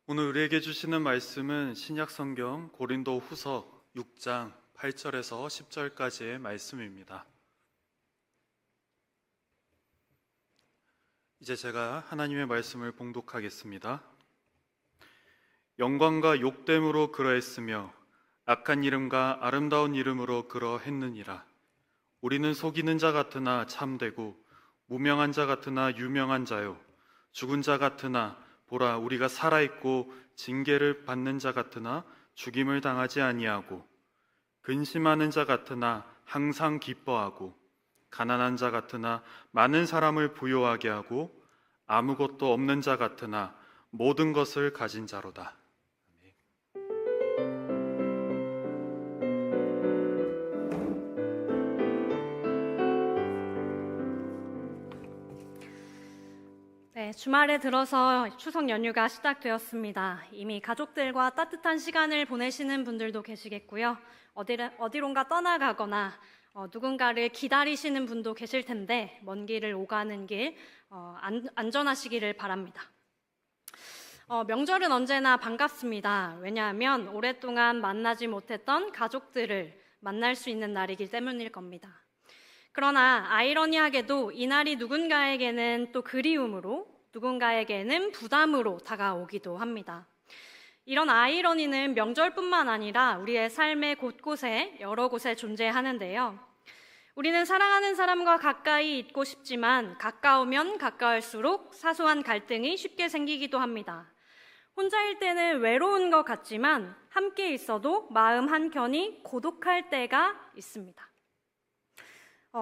오늘 우리에게 주시는 말씀은 신약성경 고린도 후서 6장 8절에서 10절까지의 말씀입니다. 이제 제가 하나님의 말씀을 봉독하겠습니다. 영광과 욕됨으로 그러했으며 악한 이름과 아름다운 이름으로 그러했느니라. 우리는 속이는 자 같으나 참되고 무명한 자 같으나 유명한 자요, 죽은 자 같으나 보라 우리가 살아있고 징계를 받는 자 같으나 죽임을 당하지 아니하고, 근심하는 자 같으나 항상 기뻐하고, 가난한 자 같으나 많은 사람을 부요하게 하고, 아무것도 없는 자 같으나 모든 것을 가진 자로다. 네, 주말에 들어서 추석 연휴가 시작되었습니다. 이미 가족들과 따뜻한 시간을 보내시는 분들도 계시겠고요. 어디론가 떠나가거나 누군가를 기다리시는 분도 계실 텐데 먼 길을 오가는 길 안전하시기를 바랍니다. 명절은 언제나 반갑습니다. 왜냐하면 오랫동안 만나지 못했던 가족들을 만날 수 있는 날이기 때문일 겁니다. 그러나 아이러니하게도 이날이 누군가에게는 또 그리움으로, 누군가에게는 부담으로 다가오기도 합니다. 이런 아이러니는 명절뿐만 아니라 우리의 삶의 곳곳에 여러 곳에 존재하는데요. 우리는 사랑하는 사람과 가까이 있고 싶지만 가까우면 가까울수록 사소한 갈등이 쉽게 생기기도 합니다. 혼자일 때는 외로운 것 같지만 함께 있어도 마음 한켠이 고독할 때가 있습니다.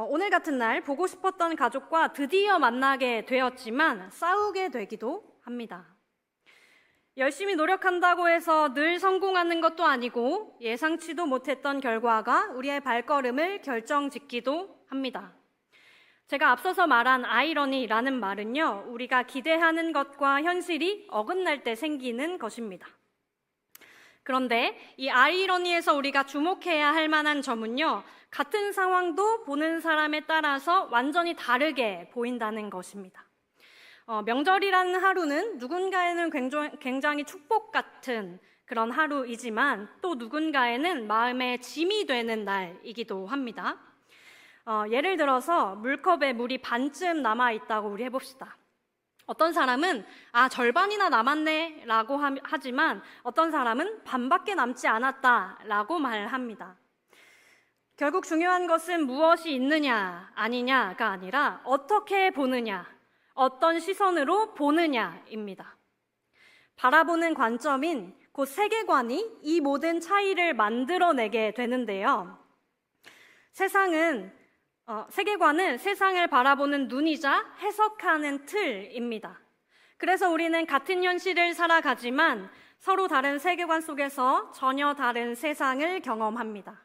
오늘 같은 날 보고 싶었던 가족과 드디어 만나게 되었지만 싸우게 되기도 합니다. 열심히 노력한다고 해서 늘 성공하는 것도 아니고 예상치도 못했던 결과가 우리의 발걸음을 결정짓기도 합니다. 제가 앞서서 말한 아이러니라는 말은요, 우리가 기대하는 것과 현실이 어긋날 때 생기는 것입니다. 그런데 이 아이러니에서 우리가 주목해야 할 만한 점은요, 같은 상황도 보는 사람에 따라서 완전히 다르게 보인다는 것입니다. 명절이라는 하루는 누군가에는 굉장히 축복 같은 그런 하루이지만 또 누군가에는 마음의 짐이 되는 날이기도 합니다. 예를 들어서 물컵에 물이 반쯤 남아있다고 우리 해봅시다. 어떤 사람은 절반이나 남았네 라고 하지만 어떤 사람은 반밖에 남지 않았다 라고 말합니다. 결국 중요한 것은 무엇이 있느냐 아니냐가 아니라 어떻게 보느냐, 어떤 시선으로 보느냐입니다. 바라보는 관점인 곧 세계관이 이 모든 차이를 만들어내게 되는데요. 세계관은 세상을 바라보는 눈이자 해석하는 틀입니다. 그래서 우리는 같은 현실을 살아가지만 서로 다른 세계관 속에서 전혀 다른 세상을 경험합니다.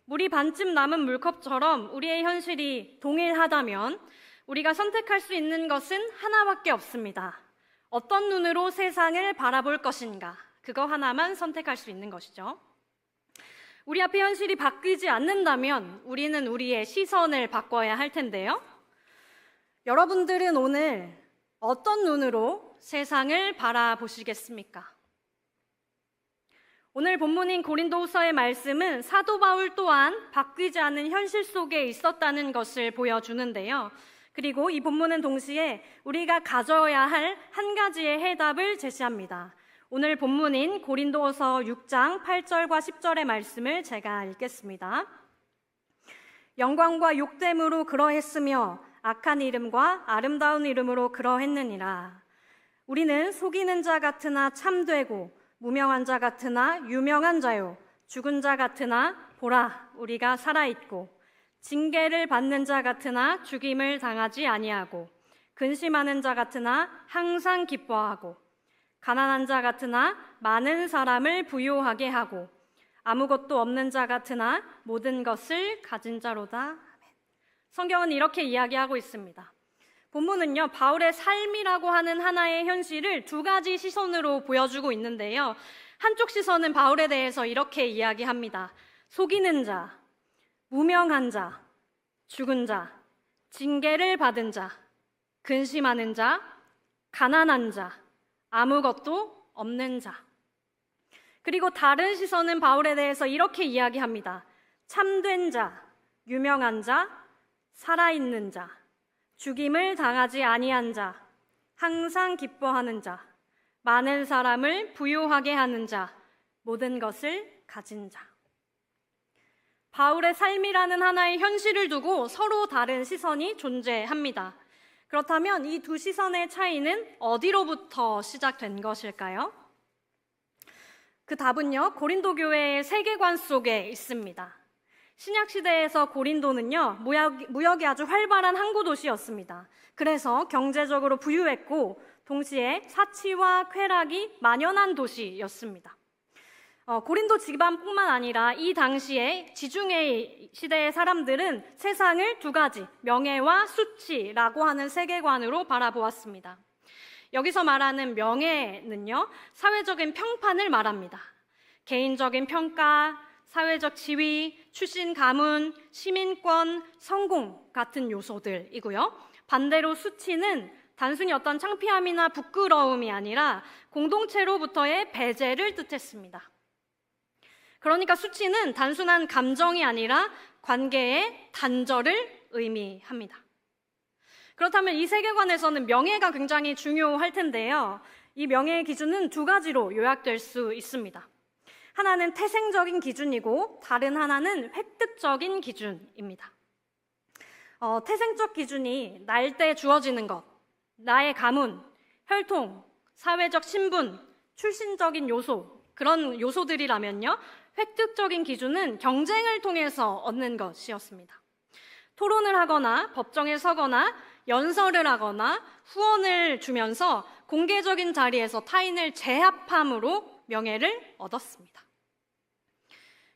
물이 반쯤 남은 물컵처럼 우리의 현실이 동일하다면 우리가 선택할 수 있는 것은 하나밖에 없습니다. 어떤 눈으로 세상을 바라볼 것인가, 그거 하나만 선택할 수 있는 것이죠. 우리 앞에 현실이 바뀌지 않는다면 우리는 우리의 시선을 바꿔야 할 텐데요. 여러분들은 오늘 어떤 눈으로 세상을 바라보시겠습니까? 오늘 본문인 고린도후서의 말씀은 사도 바울 또한 바뀌지 않는 현실 속에 있었다는 것을 보여주는데요. 그리고 이 본문은 동시에 우리가 가져야 할 한 가지의 해답을 제시합니다. 오늘 본문인 고린도후서 6장 8절과 10절의 말씀을 제가 읽겠습니다. 영광과 욕됨으로 그러했으며 악한 이름과 아름다운 이름으로 그러했느니라. 우리는 속이는 자 같으나 참되고 무명한 자 같으나 유명한 자요, 죽은 자 같으나 보라 우리가 살아있고, 징계를 받는 자 같으나 죽임을 당하지 아니하고, 근심하는 자 같으나 항상 기뻐하고, 가난한 자 같으나 많은 사람을 부요하게 하고, 아무것도 없는 자 같으나 모든 것을 가진 자로다. 성경은 이렇게 이야기하고 있습니다. 본문은요, 바울의 삶이라고 하는 하나의 현실을 두 가지 시선으로 보여주고 있는데요. 한쪽 시선은 바울에 대해서 이렇게 이야기합니다. 속이는 자, 무명한 자, 죽은 자, 징계를 받은 자, 근심하는 자, 가난한 자, 아무것도 없는 자. 그리고 다른 시선은 바울에 대해서 이렇게 이야기합니다. 참된 자, 유명한 자, 살아있는 자, 죽임을 당하지 아니한 자, 항상 기뻐하는 자, 많은 사람을 부유하게 하는 자, 모든 것을 가진 자. 바울의 삶이라는 하나의 현실을 두고 서로 다른 시선이 존재합니다. 그렇다면 이 두 시선의 차이는 어디로부터 시작된 것일까요? 그 답은요, 고린도 교회의 세계관 속에 있습니다. 신약시대에서 고린도는요, 무역이 아주 활발한 항구 도시였습니다. 그래서 경제적으로 부유했고, 동시에 사치와 쾌락이 만연한 도시였습니다. 고린도 지방뿐만 아니라 이 당시에 지중해 시대의 사람들은 세상을 두 가지, 명예와 수치라고 하는 세계관으로 바라보았습니다. 여기서 말하는 명예는요, 사회적인 평판을 말합니다. 개인적인 평가, 사회적 지위, 출신 가문, 시민권, 성공 같은 요소들이고요. 반대로 수치는 단순히 어떤 창피함이나 부끄러움이 아니라 공동체로부터의 배제를 뜻했습니다. 그러니까 수치는 단순한 감정이 아니라 관계의 단절을 의미합니다. 그렇다면 이 세계관에서는 명예가 굉장히 중요할 텐데요. 이 명예의 기준은 두 가지로 요약될 수 있습니다. 하나는 태생적인 기준이고 다른 하나는 획득적인 기준입니다. 태생적 기준이 날 때 주어지는 것, 나의 가문, 혈통, 사회적 신분, 출신적인 요소, 그런 요소들이라면요. 획득적인 기준은 경쟁을 통해서 얻는 것이었습니다. 토론을 하거나 법정에 서거나 연설을 하거나 후원을 주면서 공개적인 자리에서 타인을 제압함으로 명예를 얻었습니다.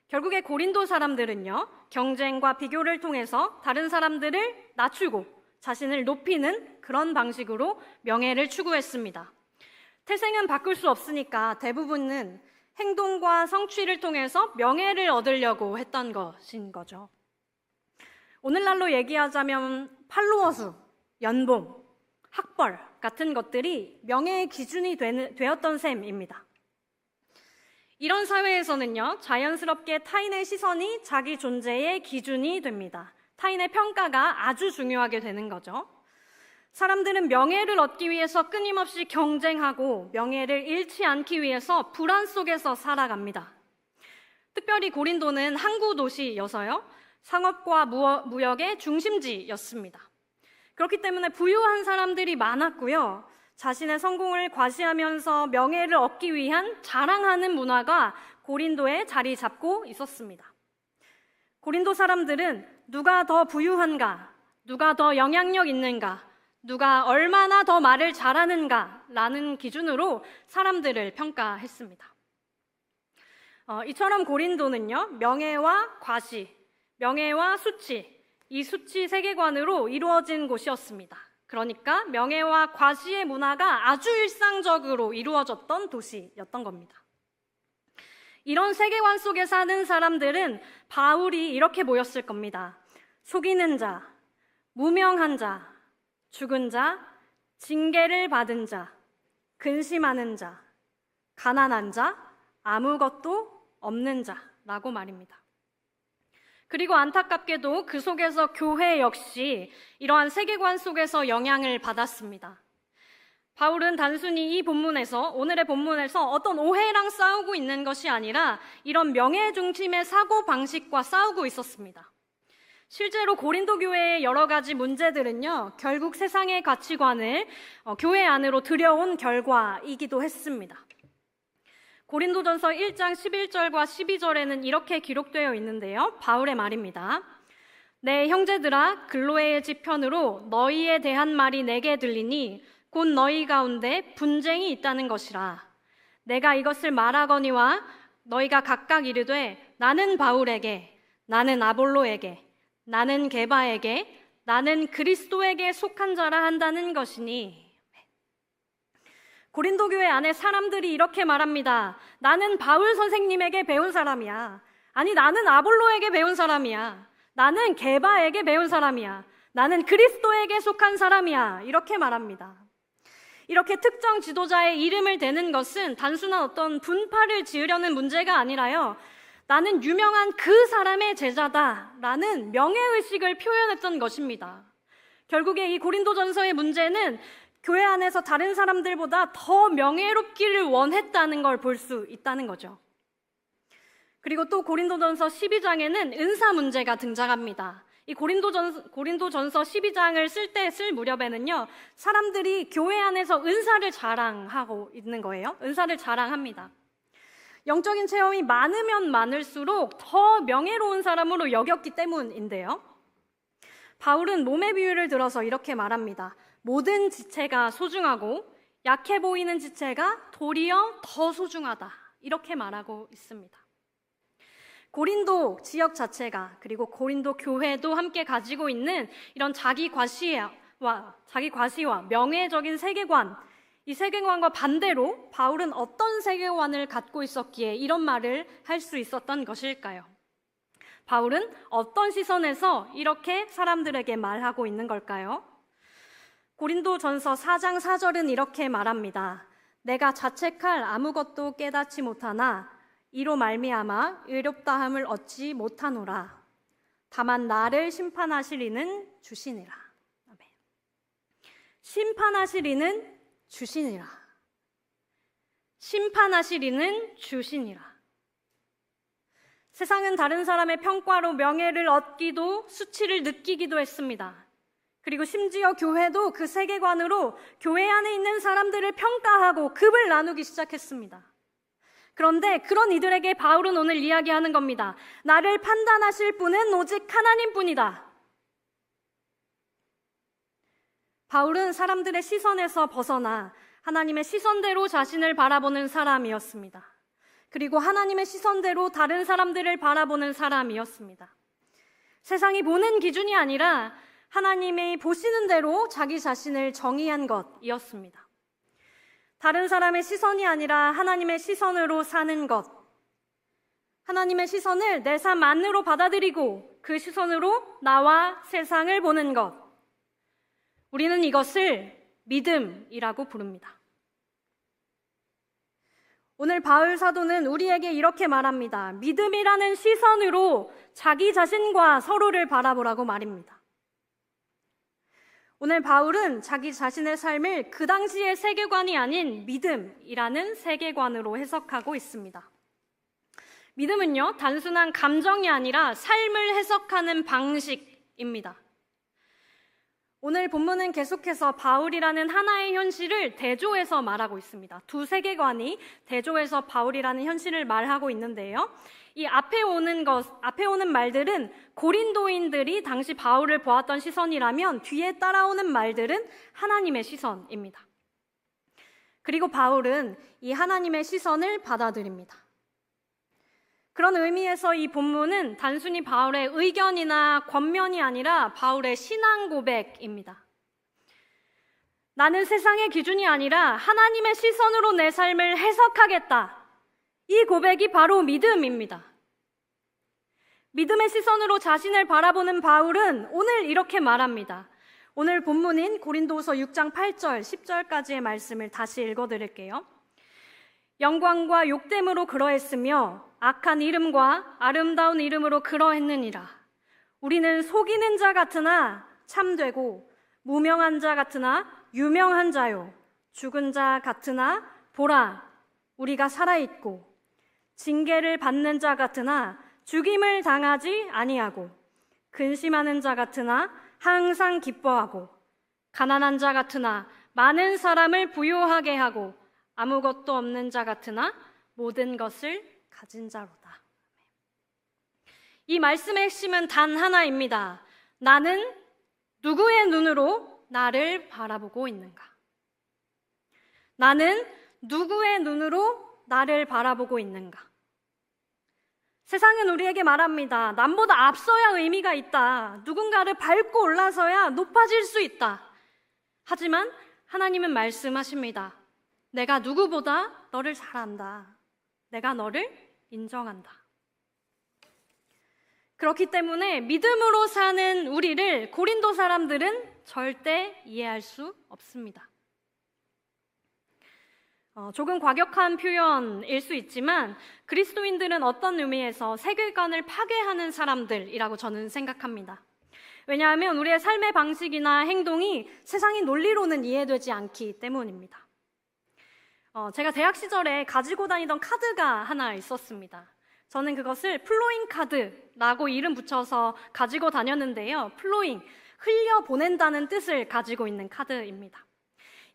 결국에 고린도 사람들은요, 경쟁과 비교를 통해서 다른 사람들을 낮추고 자신을 높이는 그런 방식으로 명예를 추구했습니다. 태생은 바꿀 수 없으니까 대부분은 행동과 성취를 통해서 명예를 얻으려고 했던 것인 거죠. 오늘날로 얘기하자면 팔로워 수, 연봉, 학벌 같은 것들이 명예의 기준이 되었던 셈입니다. 이런 사회에서는요, 자연스럽게 타인의 시선이 자기 존재의 기준이 됩니다. 타인의 평가가 아주 중요하게 되는 거죠. 사람들은 명예를 얻기 위해서 끊임없이 경쟁하고 명예를 잃지 않기 위해서 불안 속에서 살아갑니다. 특별히 고린도는 항구 도시여서요, 상업과 무역의 중심지였습니다. 그렇기 때문에 부유한 사람들이 많았고요, 자신의 성공을 과시하면서 명예를 얻기 위한 자랑하는 문화가 고린도에 자리 잡고 있었습니다. 고린도 사람들은 누가 더 부유한가, 누가 더 영향력 있는가, 누가 얼마나 더 말을 잘하는가라는 기준으로 사람들을 평가했습니다. 이처럼 고린도는요, 명예와 과시, 명예와 수치, 이 수치 세계관으로 이루어진 곳이었습니다. 그러니까 명예와 과시의 문화가 아주 일상적으로 이루어졌던 도시였던 겁니다. 이런 세계관 속에 사는 사람들은 바울이 이렇게 보였을 겁니다. 속이는 자, 무명한 자, 죽은 자, 징계를 받은 자, 근심하는 자, 가난한 자, 아무것도 없는 자라고 말입니다. 그리고 안타깝게도 그 속에서 교회 역시 이러한 세계관 속에서 영향을 받았습니다. 바울은 단순히 이 본문에서, 오늘의 본문에서 어떤 오해랑 싸우고 있는 것이 아니라 이런 명예 중심의 사고 방식과 싸우고 있었습니다. 실제로 고린도 교회의 여러 가지 문제들은요, 결국 세상의 가치관을 교회 안으로 들여온 결과이기도 했습니다. 고린도전서 1장 11절과 12절에는 이렇게 기록되어 있는데요, 바울의 말입니다. 내 형제들아, 글로에의 지편으로 너희에 대한 말이 내게 들리니 곧 너희 가운데 분쟁이 있다는 것이라. 내가 이것을 말하거니와 너희가 각각 이르되 나는 바울에게, 나는 아볼로에게, 나는 게바에게, 나는 그리스도에게 속한 자라 한다는 것이니. 고린도 교회 안에 사람들이 이렇게 말합니다. 나는 바울 선생님에게 배운 사람이야. 아니, 나는 아볼로에게 배운 사람이야. 나는 게바에게 배운 사람이야. 나는 그리스도에게 속한 사람이야. 이렇게 말합니다. 이렇게 특정 지도자의 이름을 대는 것은 단순한 어떤 분파를 지으려는 문제가 아니라요, 나는 유명한 그 사람의 제자다라는 명예의식을 표현했던 것입니다. 결국에 이 고린도전서의 문제는 교회 안에서 다른 사람들보다 더 명예롭기를 원했다는 걸 볼 수 있다는 거죠. 그리고 또 고린도전서 12장에는 은사 문제가 등장합니다. 이 고린도전서 12장을 쓸 무렵에는요, 사람들이 교회 안에서 은사를 자랑하고 있는 거예요. 은사를 자랑합니다. 영적인 체험이 많으면 많을수록 더 명예로운 사람으로 여겼기 때문인데요. 바울은 몸의 비유를 들어서 이렇게 말합니다. 모든 지체가 소중하고 약해 보이는 지체가 도리어 더 소중하다. 이렇게 말하고 있습니다. 고린도 지역 자체가, 그리고 고린도 교회도 함께 가지고 있는 이런 자기 과시와 명예적인 세계관, 이 세계관과 반대로 바울은 어떤 세계관을 갖고 있었기에 이런 말을 할 수 있었던 것일까요? 바울은 어떤 시선에서 이렇게 사람들에게 말하고 있는 걸까요? 고린도전서 4장 4절은 이렇게 말합니다. 내가 자책할 아무것도 깨닫지 못하나 이로 말미암아 의롭다함을 얻지 못하노라. 다만 나를 심판하시리는 주시니라. 아멘. 심판하시리는 주시니라. 심판하시리는 주시니라. 세상은 다른 사람의 평가로 명예를 얻기도 수치를 느끼기도 했습니다. 그리고 심지어 교회도 그 세계관으로 교회 안에 있는 사람들을 평가하고 급을 나누기 시작했습니다. 그런데 그런 이들에게 바울은 오늘 이야기하는 겁니다. 나를 판단하실 분은 오직 하나님뿐이다. 바울은 사람들의 시선에서 벗어나 하나님의 시선대로 자신을 바라보는 사람이었습니다. 그리고 하나님의 시선대로 다른 사람들을 바라보는 사람이었습니다. 세상이 보는 기준이 아니라 하나님이 보시는 대로 자기 자신을 정의한 것이었습니다. 다른 사람의 시선이 아니라 하나님의 시선으로 사는 것, 하나님의 시선을 내 삶 안으로 받아들이고 그 시선으로 나와 세상을 보는 것, 우리는 이것을 믿음이라고 부릅니다. 오늘 바울 사도는 우리에게 이렇게 말합니다. 믿음이라는 시선으로 자기 자신과 서로를 바라보라고 말입니다. 오늘 바울은 자기 자신의 삶을 그 당시의 세계관이 아닌 믿음이라는 세계관으로 해석하고 있습니다. 믿음은요, 단순한 감정이 아니라 삶을 해석하는 방식입니다. 오늘 본문은 계속해서 바울이라는 하나의 현실을 대조해서 말하고 있습니다. 두 세계관이 대조해서 바울이라는 현실을 말하고 있는데요. 이 앞에 오는 말들은 고린도인들이 당시 바울을 보았던 시선이라면 뒤에 따라오는 말들은 하나님의 시선입니다. 그리고 바울은 이 하나님의 시선을 받아들입니다. 그런 의미에서 이 본문은 단순히 바울의 의견이나 권면이 아니라 바울의 신앙 고백입니다. 나는 세상의 기준이 아니라 하나님의 시선으로 내 삶을 해석하겠다. 이 고백이 바로 믿음입니다. 믿음의 시선으로 자신을 바라보는 바울은 오늘 이렇게 말합니다. 오늘 본문인 고린도후서 6장 8절, 10절까지의 말씀을 다시 읽어드릴게요. 영광과 욕됨으로 그러했으며 악한 이름과 아름다운 이름으로 그러했느니라. 우리는 속이는 자 같으나 참되고 무명한 자 같으나 유명한 자요. 죽은 자 같으나 보라, 우리가 살아있고 징계를 받는 자 같으나 죽임을 당하지 아니하고 근심하는 자 같으나 항상 기뻐하고 가난한 자 같으나 많은 사람을 부유하게 하고 아무것도 없는 자 같으나 모든 것을 가진 자로다. 이 말씀의 핵심은 단 하나입니다. 나는 누구의 눈으로 나를 바라보고 있는가? 나는 누구의 눈으로 나를 바라보고 있는가? 세상은 우리에게 말합니다. 남보다 앞서야 의미가 있다. 누군가를 밟고 올라서야 높아질 수 있다. 하지만 하나님은 말씀하십니다. 내가 누구보다 너를 잘 안다. 내가 너를 인정한다. 그렇기 때문에 믿음으로 사는 우리를 고린도 사람들은 절대 이해할 수 없습니다. 조금 과격한 표현일 수 있지만 그리스도인들은 어떤 의미에서 세계관을 파괴하는 사람들이라고 저는 생각합니다. 왜냐하면 우리의 삶의 방식이나 행동이 세상의 논리로는 이해되지 않기 때문입니다. 제가 대학 시절에 가지고 다니던 카드가 하나 있었습니다. 저는 그것을 플로잉 카드라고 이름 붙여서 가지고 다녔는데요. 플로잉, 흘려보낸다는 뜻을 가지고 있는 카드입니다.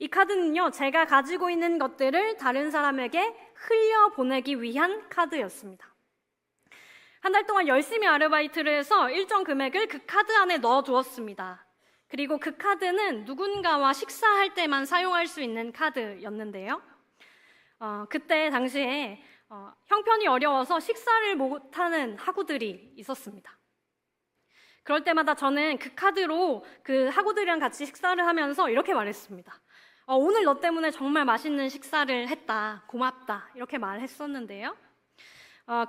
이 카드는요, 제가 가지고 있는 것들을 다른 사람에게 흘려보내기 위한 카드였습니다. 한 달 동안 열심히 아르바이트를 해서 일정 금액을 그 카드 안에 넣어두었습니다. 그리고 그 카드는 누군가와 식사할 때만 사용할 수 있는 카드였는데요. 그때 당시에 형편이 어려워서 식사를 못하는 학우들이 있었습니다. 그럴 때마다 저는 그 카드로 그 학우들이랑 같이 식사를 하면서 이렇게 말했습니다. 오늘 너 때문에 정말 맛있는 식사를 했다. 고맙다. 이렇게 말했었는데요.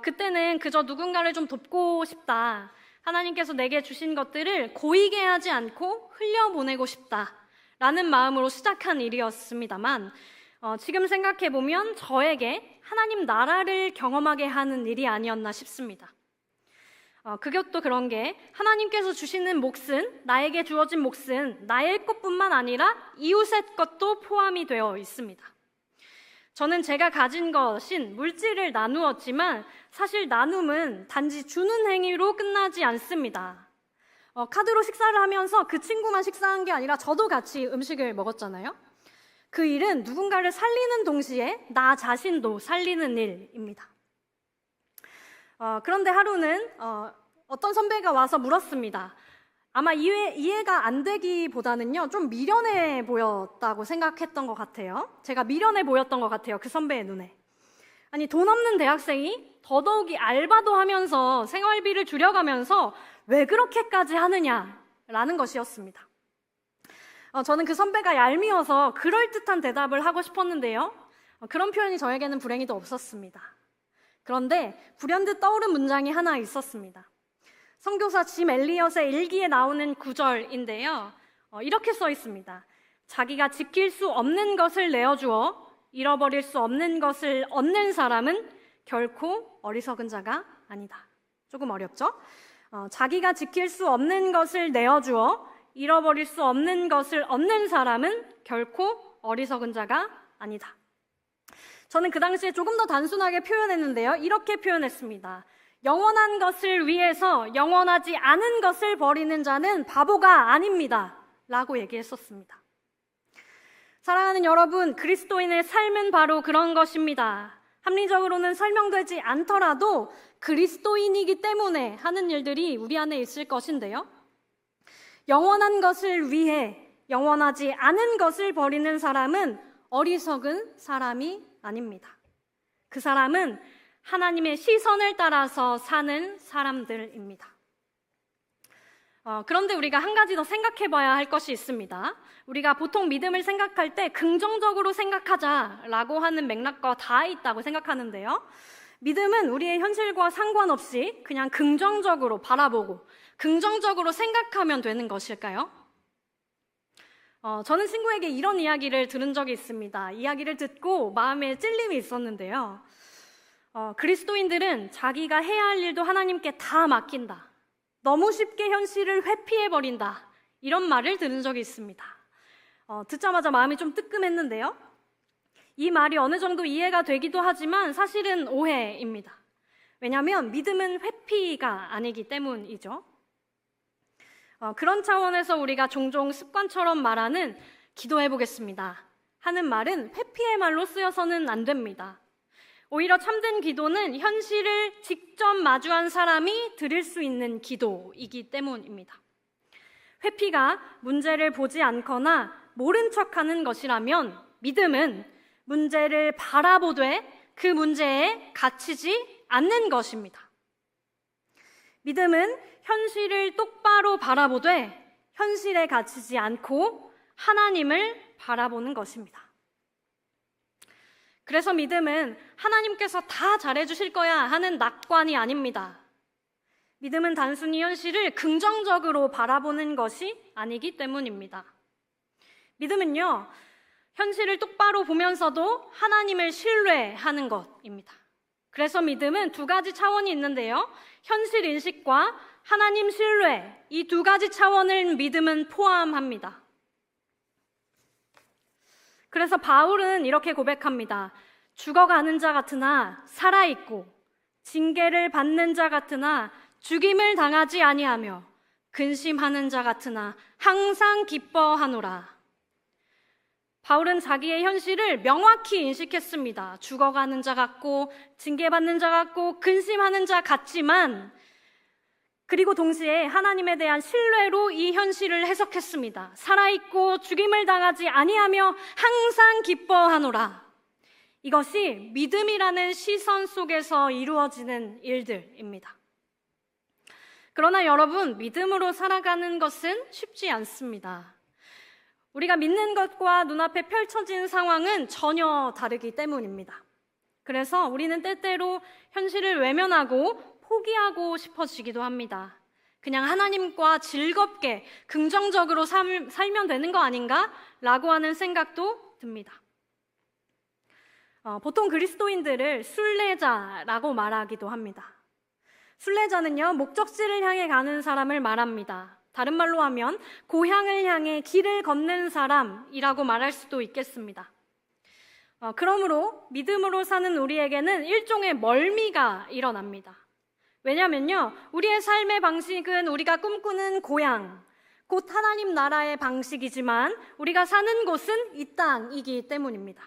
그때는 그저 누군가를 좀 돕고 싶다. 하나님께서 내게 주신 것들을 고이게 하지 않고 흘려보내고 싶다. 라는 마음으로 시작한 일이었습니다만 지금 생각해보면 저에게 하나님 나라를 경험하게 하는 일이 아니었나 싶습니다. 그것도 그런 게 하나님께서 주시는 몫은, 나에게 주어진 몫은 나의 것뿐만 아니라 이웃의 것도 포함이 되어 있습니다. 저는 제가 가진 것인 물질을 나누었지만 사실 나눔은 단지 주는 행위로 끝나지 않습니다. 카드로 식사를 하면서 그 친구만 식사한 게 아니라 저도 같이 음식을 먹었잖아요. 그 일은 누군가를 살리는 동시에 나 자신도 살리는 일입니다. 그런데 하루는 어떤 선배가 와서 물었습니다. 아마 이해가 안 되기보다는요, 좀 미련해 보였다고 생각했던 것 같아요. 제가 미련해 보였던 것 같아요, 그 선배의 눈에. 아니, 돈 없는 대학생이 더더욱이 알바도 하면서 생활비를 줄여가면서 왜 그렇게까지 하느냐라는 것이었습니다. 저는 그 선배가 얄미워서 그럴듯한 대답을 하고 싶었는데요. 그런 표현이 저에게는 불행히도 없었습니다. 그런데 불현듯 떠오른 문장이 하나 있었습니다. 선교사 짐 엘리엇의 일기에 나오는 구절인데요. 이렇게 써 있습니다. 자기가 지킬 수 없는 것을 내어주어 잃어버릴 수 없는 것을 얻는 사람은 결코 어리석은 자가 아니다. 조금 어렵죠? 자기가 지킬 수 없는 것을 내어주어 잃어버릴 수 없는 것을 얻는 사람은 결코 어리석은 자가 아니다. 저는 그 당시에 조금 더 단순하게 표현했는데요. 이렇게 표현했습니다. 영원한 것을 위해서 영원하지 않은 것을 버리는 자는 바보가 아닙니다. 라고 얘기했었습니다. 사랑하는 여러분, 그리스도인의 삶은 바로 그런 것입니다. 합리적으로는 설명되지 않더라도 그리스도인이기 때문에 하는 일들이 우리 안에 있을 것인데요. 영원한 것을 위해 영원하지 않은 것을 버리는 사람은 어리석은 사람이 아닙니다. 그 사람은 하나님의 시선을 따라서 사는 사람들입니다. 그런데 우리가 한 가지 더 생각해 봐야 할 것이 있습니다. 우리가 보통 믿음을 생각할 때 긍정적으로 생각하자라고 하는 맥락과 다 있다고 생각하는데요. 믿음은 우리의 현실과 상관없이 그냥 긍정적으로 바라보고 긍정적으로 생각하면 되는 것일까요? 저는 친구에게 이런 이야기를 들은 적이 있습니다. 이야기를 듣고 마음에 찔림이 있었는데요. 그리스도인들은 자기가 해야 할 일도 하나님께 다 맡긴다. 너무 쉽게 현실을 회피해버린다. 이런 말을 들은 적이 있습니다. 듣자마자 마음이 좀 뜨끔했는데요. 이 말이 어느 정도 이해가 되기도 하지만 사실은 오해입니다. 왜냐하면 믿음은 회피가 아니기 때문이죠. 그런 차원에서 우리가 종종 습관처럼 말하는 기도해보겠습니다 하는 말은 회피의 말로 쓰여서는 안 됩니다. 오히려 참된 기도는 현실을 직접 마주한 사람이 드릴 수 있는 기도이기 때문입니다. 회피가 문제를 보지 않거나 모른 척하는 것이라면 믿음은 문제를 바라보되 그 문제에 갇히지 않는 것입니다. 믿음은 현실을 똑바로 바라보되 현실에 갇히지 않고 하나님을 바라보는 것입니다. 그래서 믿음은 하나님께서 다 잘해주실 거야 하는 낙관이 아닙니다. 믿음은 단순히 현실을 긍정적으로 바라보는 것이 아니기 때문입니다. 믿음은요, 현실을 똑바로 보면서도 하나님을 신뢰하는 것입니다. 그래서 믿음은 두 가지 차원이 있는데요. 현실 인식과 하나님 신뢰, 이 두 가지 차원을 믿음은 포함합니다. 그래서 바울은 이렇게 고백합니다. 죽어가는 자 같으나 살아있고 징계를 받는 자 같으나 죽임을 당하지 아니하며 근심하는 자 같으나 항상 기뻐하노라. 바울은 자기의 현실을 명확히 인식했습니다. 죽어가는 자 같고 징계받는 자 같고 근심하는 자 같지만, 그리고 동시에 하나님에 대한 신뢰로 이 현실을 해석했습니다. 살아있고 죽임을 당하지 아니하며 항상 기뻐하노라. 이것이 믿음이라는 시선 속에서 이루어지는 일들입니다. 그러나 여러분, 믿음으로 살아가는 것은 쉽지 않습니다. 우리가 믿는 것과 눈앞에 펼쳐진 상황은 전혀 다르기 때문입니다. 그래서 우리는 때때로 현실을 외면하고 포기하고 싶어지기도 합니다. 그냥 하나님과 즐겁게 긍정적으로 살면 되는 거 아닌가? 라고 하는 생각도 듭니다. 보통 그리스도인들을 순례자라고 말하기도 합니다. 순례자는요, 목적지를 향해 가는 사람을 말합니다. 다른 말로 하면 고향을 향해 길을 걷는 사람이라고 말할 수도 있겠습니다. 그러므로 믿음으로 사는 우리에게는 일종의 멀미가 일어납니다. 왜냐면요, 우리의 삶의 방식은 우리가 꿈꾸는 고향, 곧 하나님 나라의 방식이지만 우리가 사는 곳은 이 땅이기 때문입니다.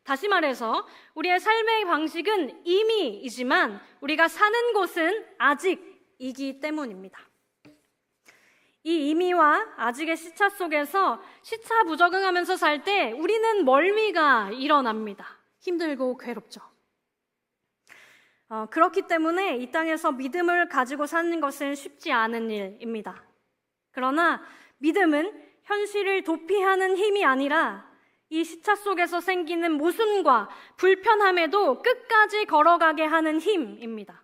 다시 말해서 우리의 삶의 방식은 이미이지만 우리가 사는 곳은 아직이기 때문입니다. 이 이미와 아직의 시차 속에서 시차 부적응하면서 살 때 우리는 멀미가 일어납니다. 힘들고 괴롭죠. 그렇기 때문에 이 땅에서 믿음을 가지고 사는 것은 쉽지 않은 일입니다. 그러나 믿음은 현실을 도피하는 힘이 아니라 이 시차 속에서 생기는 모순과 불편함에도 끝까지 걸어가게 하는 힘입니다.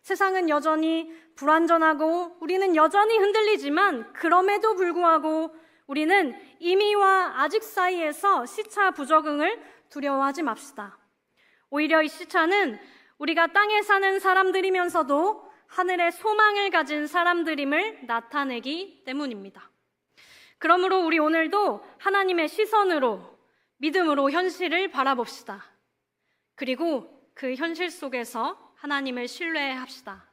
세상은 여전히 불완전하고 우리는 여전히 흔들리지만 그럼에도 불구하고 우리는 이미와 아직 사이에서 시차 부적응을 두려워하지 맙시다. 오히려 이 시차는 우리가 땅에 사는 사람들이면서도 하늘의 소망을 가진 사람들임을 나타내기 때문입니다. 그러므로 우리 오늘도 하나님의 시선으로 믿음으로 현실을 바라봅시다. 그리고 그 현실 속에서 하나님을 신뢰합시다.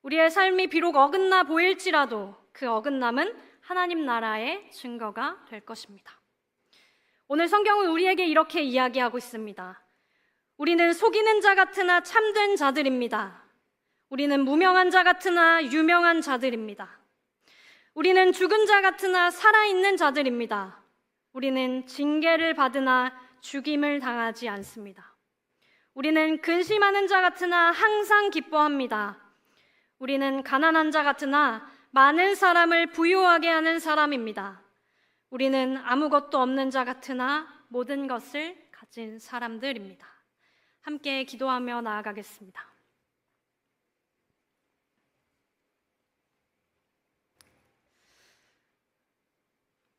우리의 삶이 비록 어긋나 보일지라도 그 어긋남은 하나님 나라의 증거가 될 것입니다. 오늘 성경은 우리에게 이렇게 이야기하고 있습니다. 우리는 속이는 자 같으나 참된 자들입니다. 우리는 무명한 자 같으나 유명한 자들입니다. 우리는 죽은 자 같으나 살아있는 자들입니다. 우리는 징계를 받으나 죽임을 당하지 않습니다. 우리는 근심하는 자 같으나 항상 기뻐합니다. 우리는 가난한 자 같으나 많은 사람을 부유하게 하는 사람입니다. 우리는 아무것도 없는 자 같으나 모든 것을 가진 사람들입니다. 함께 기도하며 나아가겠습니다.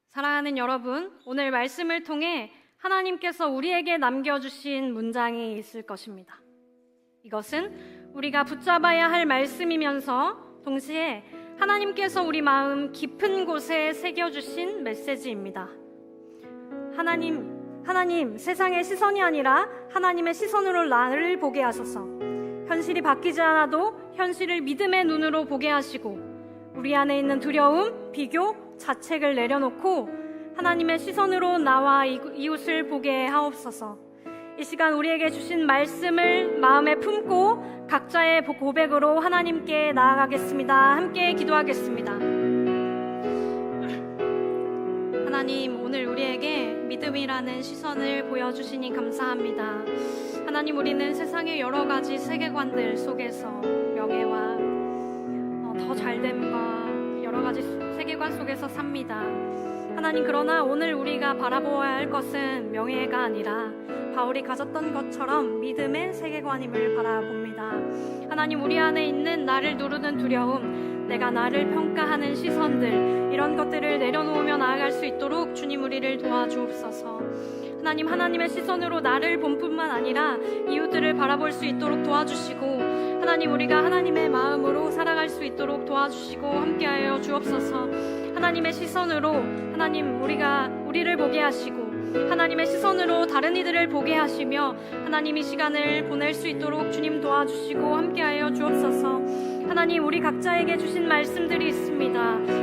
사랑하는 여러분, 오늘 말씀을 통해 하나님께서 우리에게 남겨주신 문장이 있을 것입니다. 이것은 우리가 붙잡아야 할 말씀이면서 동시에 하나님께서 우리 마음 깊은 곳에 새겨주신 메시지입니다. 하나님, 세상의 시선이 아니라 하나님의 시선으로 나를 보게 하소서. 현실이 바뀌지 않아도 현실을 믿음의 눈으로 보게 하시고 우리 안에 있는 두려움, 비교, 자책을 내려놓고 하나님의 시선으로 나와 이웃을 보게 하옵소서. 이 시간 우리에게 주신 말씀을 마음에 품고 각자의 고백으로 하나님께 나아가겠습니다. 함께 기도하겠습니다. 하나님, 오늘 우리에게 믿음이라는 시선을 보여주시니 감사합니다. 하나님, 우리는 세상의 여러 가지 세계관들 속에서 명예와 더 잘됨과 여러 가지 세계관 속에서 삽니다. 하나님, 그러나 오늘 우리가 바라보아야 할 것은 명예가 아니라 바울이 가졌던 것처럼 믿음의 세계관임을 바라봅니다. 하나님, 우리 안에 있는 나를 누르는 두려움, 내가 나를 평가하는 시선들, 이런 것들을 내려놓으며 나아갈 수 있도록 주님 우리를 도와주옵소서. 하나님, 하나님의 시선으로 나를 본 뿐만 아니라 이웃들을 바라볼 수 있도록 도와주시고, 하나님, 우리가 하나님의 마음으로 살아갈 수 있도록 도와주시고 함께하여 주옵소서. 하나님의 시선으로 하나님 우리를 보게 하시고, 하나님의 시선으로 다른 이들을 보게 하시며 하나님 이 시간을 보낼 수 있도록 주님 도와주시고 함께하여 주옵소서. 하나님, 우리 각자에게 주신 말씀들이 있습니다.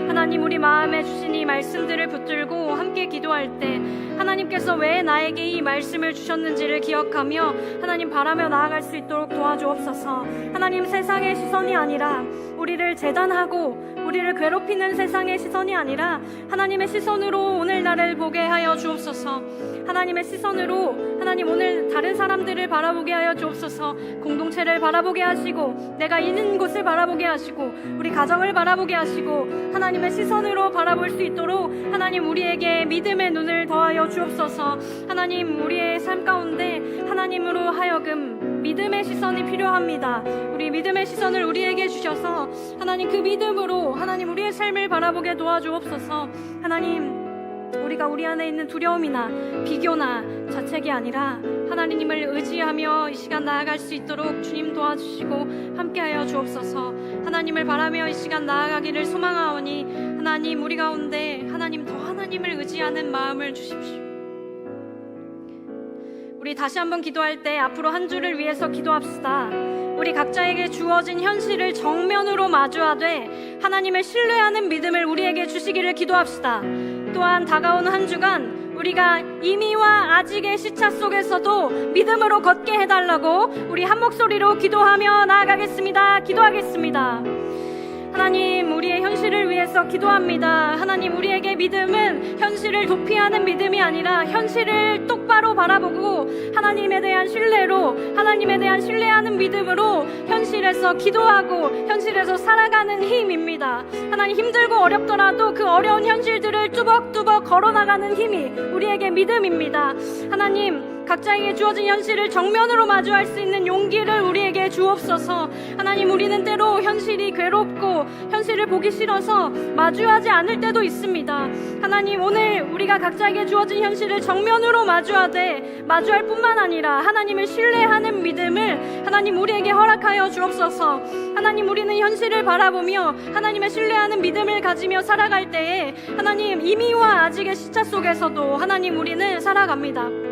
하나님, 우리 마음에 주신 이 말씀들을 붙들고 함께 기도할 때 하나님께서 왜 나에게 이 말씀을 주셨는지를 기억하며 하나님 바라며 나아갈 수 있도록 도와주옵소서. 하나님, 세상의 시선이 아니라 우리를 재단하고 우리를 괴롭히는 세상의 시선이 아니라 하나님의 시선으로 오늘 나를 보게 하여 주옵소서. 하나님의 시선으로 하나님 오늘 다른 사람들을 바라보게 하여 주옵소서. 공동체를 바라보게 하시고, 내가 있는 곳을 바라보게 하시고, 우리 가정을 바라보게 하시고, 하나님의 시선으로 바라볼 수 있도록 하나님 우리에게 믿음의 눈을 더하여 주옵소서. 하나님, 우리의 삶 가운데 하나님으로 하여금 믿음의 시선이 필요합니다. 우리 믿음의 시선을 우리에게 주셔서 하나님 그 믿음으로 하나님 우리의 삶을 바라보게 도와주옵소서. 하나님, 우리가 우리 안에 있는 두려움이나 비교나 자책이 아니라 하나님을 의지하며 이 시간 나아갈 수 있도록 주님 도와주시고 함께하여 주옵소서. 하나님을 바라며 이 시간 나아가기를 소망하오니 하나님, 우리 가운데 하나님 더 하나님을 의지하는 마음을 주십시오. 우리 다시 한번 기도할 때 앞으로 한 주를 위해서 기도합시다. 우리 각자에게 주어진 현실을 정면으로 마주하되 하나님을 신뢰하는 믿음을 우리에게 주시기를 기도합시다. 또한 다가오는 한 주간 우리가 이미와 아직의 시차 속에서도 믿음으로 걷게 해달라고 우리 한 목소리로 기도하며 나아가겠습니다. 기도하겠습니다. 하나님, 우리의 현실을 위해서 기도합니다. 하나님, 우리에게 믿음은 현실을 도피하는 믿음이 아니라 현실을 똑바로 바라보고 하나님에 대한 신뢰로, 하나님에 대한 신뢰하는 믿음으로 현실에서 기도하고 현실에서 살아가는 힘입니다. 하나님, 힘들고 어렵더라도 그 어려운 현실들을 뚜벅뚜벅 걸어나가는 힘이 우리에게 믿음입니다. 하나님, 각자에게 주어진 현실을 정면으로 마주할 수 있는 용기를 우리에게 주옵소서. 하나님, 우리는 때로 현실이 괴롭고 현실을 보기 싫어서 마주하지 않을 때도 있습니다. 하나님, 오늘 우리가 각자에게 주어진 현실을 정면으로 마주할 뿐만 아니라 하나님을 신뢰하는 믿음을 하나님 우리에게 허락하여 주옵소서. 하나님, 우리는 현실을 바라보며 하나님의 신뢰하는 믿음을 가지며 살아갈 때에 하나님 이미와 아직의 시차 속에서도 하나님 우리는 살아갑니다.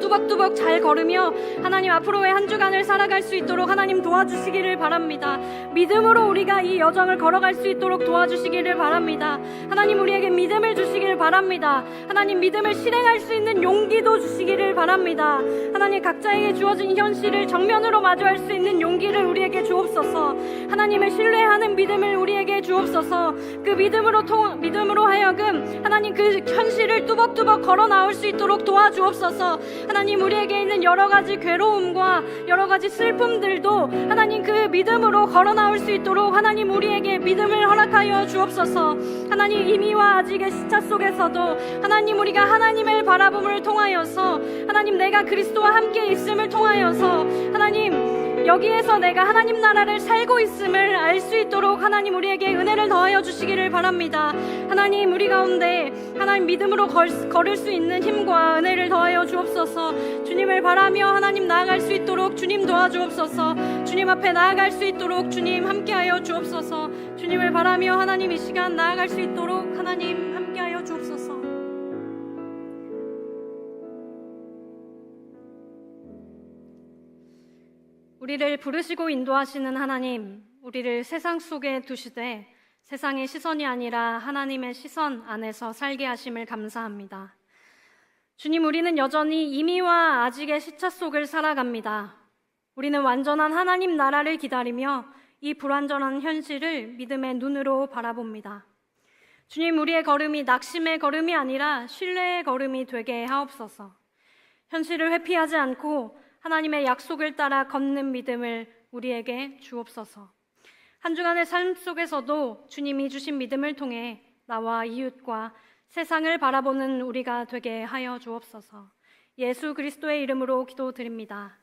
뚜벅뚜벅 잘 걸으며 하나님 앞으로의 한 주간을 살아갈 수 있도록 하나님 도와주시기를 바랍니다. 믿음으로 우리가 이 여정을 걸어갈 수 있도록 도와주시기를 바랍니다. 하나님, 우리에게 믿음을 주시기를 바랍니다. 하나님, 믿음을 실행할 수 있는 용기도 주시기를 바랍니다. 하나님, 각자에게 주어진 현실을 정면으로 마주할 수 있는 용기를 우리에게 주옵소서. 하나님을 신뢰하는 믿음을 우리에게 주옵소서. 그 믿음으로 하여금 하나님 그 현실을 뚜벅뚜벅 걸어 나올 수 있도록 도와주옵소서. 하나님, 우리에게 있는 여러 가지 괴로움과 여러 가지 슬픔들도 하나님 그 믿음으로 걸어 나올 수 있도록 하나님 우리에게 믿음을 허락하여 주옵소서. 하나님, 이미와 아직의 시차 속에서도 하나님 우리가 하나님을 바라봄을 통하여서 하나님 내가 그리스도와 함께 있음을 통하여서 하나님 여기에서 내가 하나님 나라를 살고 있음을 알 수 있도록 하나님 우리에게 은혜를 더하여 주시기를 바랍니다. 하나님, 우리 가운데 하나님 믿음으로 걸을 수 있는 힘과 은혜를 더하여 주옵소서. 주님을 바라며 하나님 나아갈 수 있도록 주님 도와주옵소서. 주님 앞에 나아갈 수 있도록 주님 함께하여 주옵소서. 주님을 바라며 하나님 이 시간 나아갈 수 있도록 하나님 함께하여 주옵소서. 우리를 부르시고 인도하시는 하나님, 우리를 세상 속에 두시되 세상의 시선이 아니라 하나님의 시선 안에서 살게 하심을 감사합니다. 주님, 우리는 여전히 이미와 아직의 시차 속을 살아갑니다. 우리는 완전한 하나님 나라를 기다리며 이 불완전한 현실을 믿음의 눈으로 바라봅니다. 주님, 우리의 걸음이 낙심의 걸음이 아니라 신뢰의 걸음이 되게 하옵소서. 현실을 회피하지 않고 하나님의 약속을 따라 걷는 믿음을 우리에게 주옵소서. 한 주간의 삶 속에서도 주님이 주신 믿음을 통해 나와 이웃과 세상을 바라보는 우리가 되게 하여 주옵소서. 예수 그리스도의 이름으로 기도드립니다.